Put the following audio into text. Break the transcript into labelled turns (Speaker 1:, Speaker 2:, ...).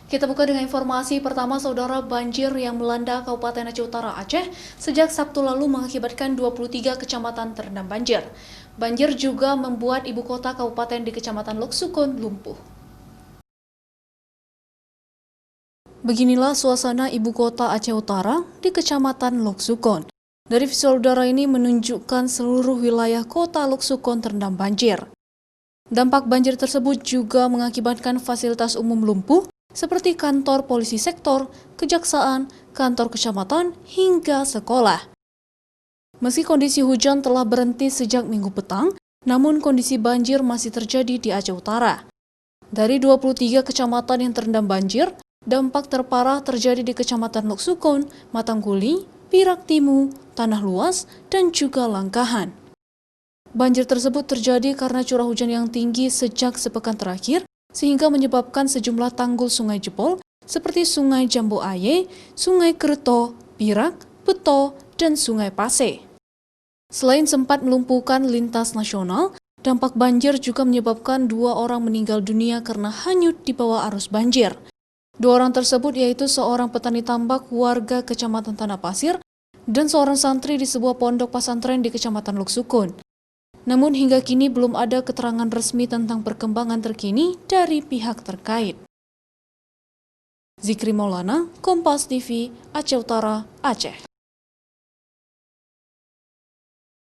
Speaker 1: Kita buka dengan informasi pertama, saudara. Banjir yang melanda Kabupaten Aceh Utara, Aceh sejak Sabtu lalu mengakibatkan 23 kecamatan terendam banjir. Banjir juga membuat ibu kota kabupaten di Kecamatan Lok Sukon lumpuh. Beginilah suasana ibu kota Aceh Utara di Kecamatan Lok Sukon. Dari visual udara ini menunjukkan seluruh wilayah kota Lok Sukon terendam banjir. Dampak banjir tersebut juga mengakibatkan fasilitas umum lumpuh, seperti kantor polisi sektor, kejaksaan, kantor kecamatan, hingga sekolah. Meski kondisi hujan telah berhenti sejak Minggu petang, namun kondisi banjir masih terjadi di Aceh Utara. Dari 23 kecamatan yang terendam banjir, dampak terparah terjadi di Kecamatan Lok Sukon, Matangguli, Pirak Timu, Tanah Luas, dan juga Langkahan. Banjir tersebut terjadi karena curah hujan yang tinggi sejak sepekan terakhir, sehingga menyebabkan sejumlah tanggul sungai jebol seperti Sungai Jambu Aye, Sungai Kerto, Pirak, Beto, dan Sungai Pase. Selain sempat melumpuhkan lintas nasional, dampak banjir juga menyebabkan 2 orang meninggal dunia karena hanyut di bawah arus banjir. 2 orang tersebut yaitu seorang petani tambak warga Kecamatan Tanah Pasir dan seorang santri di sebuah pondok pesantren di Kecamatan Lok Sukon. Namun hingga kini belum ada keterangan resmi tentang perkembangan terkini dari pihak terkait. Zikri Maulana, Kompas TV, Aceh Utara, Aceh.